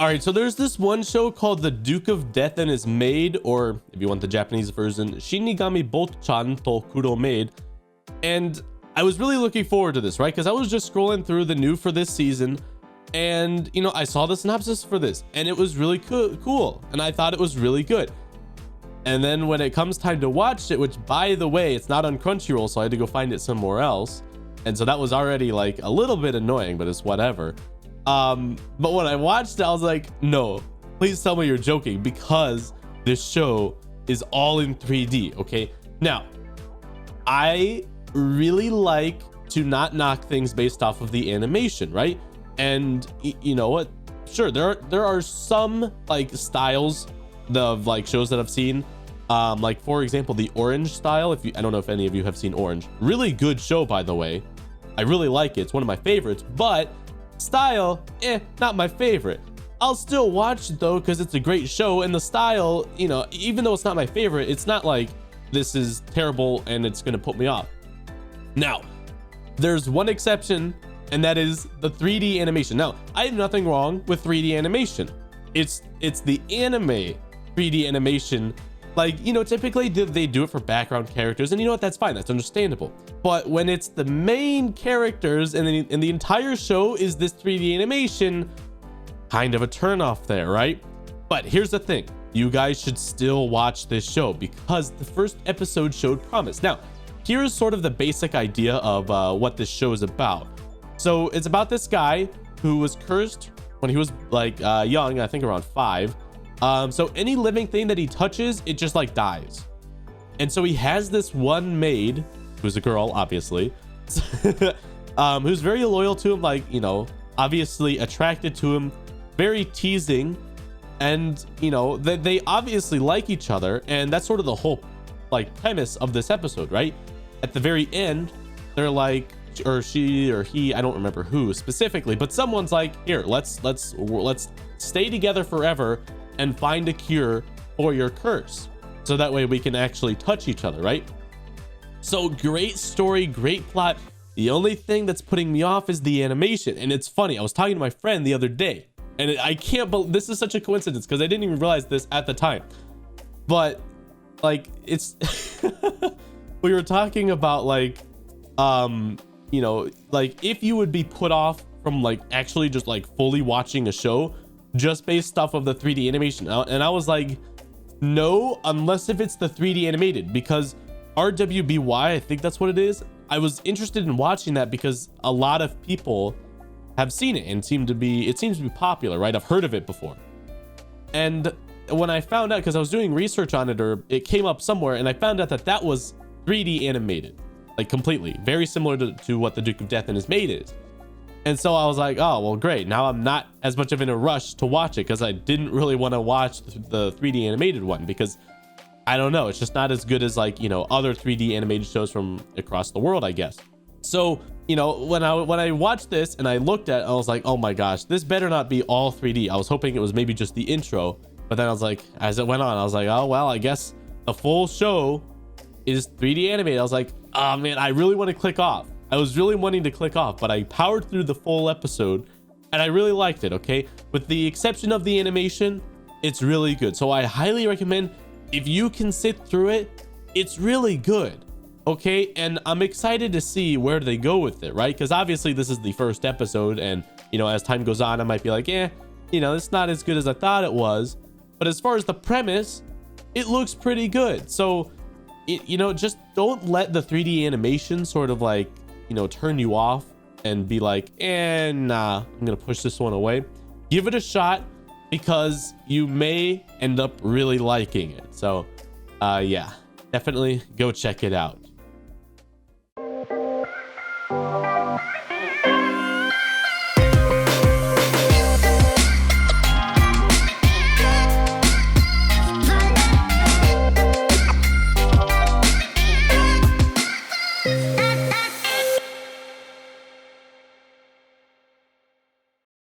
All right, so there's this one show called The Duke of Death and His Maid, or if you want the Japanese version, Shinigami Botchan to Kuro Maid. And I was really looking forward to this, right? Because I was just scrolling through the new for this season, and you know, I saw the synopsis for this, and it was really cool, and I thought it was really good. And then when it comes time to watch it, which by the way, it's not on Crunchyroll, so I had to go find it somewhere else, and so that was already like a little bit annoying, but it's whatever. But when I watched it, I was like, no, please tell me you're joking, because this show is all in 3D. Okay, now I really like to not knock things based off of the animation, right? And you know what, sure, there are some like styles of like shows that I've seen, like for example the Orange style. I don't know if any of you have seen Orange, really good show, by the way. I really like it, it's one of my favorites, but style, not my favorite. I'll still watch it though, because it's a great show, and the style, you know, even though it's not my favorite, it's not like this is terrible and it's gonna put me off. Now there's one exception, and that is the 3D animation. Now I have nothing wrong with 3D animation. It's the anime 3D animation. Like, you know, typically they do it for background characters, and you know what, that's fine, that's understandable. But when it's the main characters and the entire show is this 3D animation, kind of a turnoff there, right? But here's the thing, you guys should still watch this show because the first episode showed promise. Now here's sort of the basic idea of what this show is about. So it's about this guy who was cursed when he was like young, I think around 5. So any living thing that he touches, it just like dies. And so he has this one maid, who's a girl, obviously, who's very loyal to him, like, you know, obviously attracted to him, very teasing, and you know, they obviously like each other. And that's sort of the whole like premise of this episode, right? At the very end, they're like, or she or he, I don't remember who specifically, but someone's like, here, let's stay together forever and find a cure for your curse, so that way we can actually touch each other, right? So great story, great plot. The only thing that's putting me off is the animation. And it's funny, I was talking to my friend the other day, and I can't believe this is such a coincidence, because I didn't even realize this at the time, but like it's we were talking about like you know, like if you would be put off from like actually just like fully watching a show just based off of the 3D animation. And I was like, no, unless if it's the 3D animated, because RWBY, I think that's what it is. I was interested in watching that because a lot of people have seen it and it seems to be popular, right? I've heard of it before. And when I found out, because I was doing research on it, or it came up somewhere, and I found out that that was 3D animated, like completely, very similar to what the Duke of Death and His Maid is. And so I was like, oh, well, great. Now I'm not as much of in a rush to watch it, because I didn't really want to watch the 3D animated one, because I don't know, it's just not as good as like, you know, other 3D animated shows from across the world, I guess. So, you know, when I watched this and I looked at it, I was like, oh my gosh, this better not be all 3D. I was hoping it was maybe just the intro, but then I was like, as it went on, I was like, oh, well, I guess the full show is 3D animated. I was like, oh man, I really want to click off. I was really wanting to click off, but I powered through the full episode and I really liked it. Okay, with the exception of the animation, it's really good. So I highly recommend, if you can sit through it, it's really good. Okay, and I'm excited to see where they go with it, right? Because obviously this is the first episode, and you know, as time goes on, I might be like, you know, it's not as good as I thought it was. But as far as the premise, it looks pretty good. So you know, just don't let the 3D animation sort of like, you know, turn you off and be like, nah, I'm gonna push this one away. Give it a shot, because you may end up really liking it. So yeah, definitely go check it out.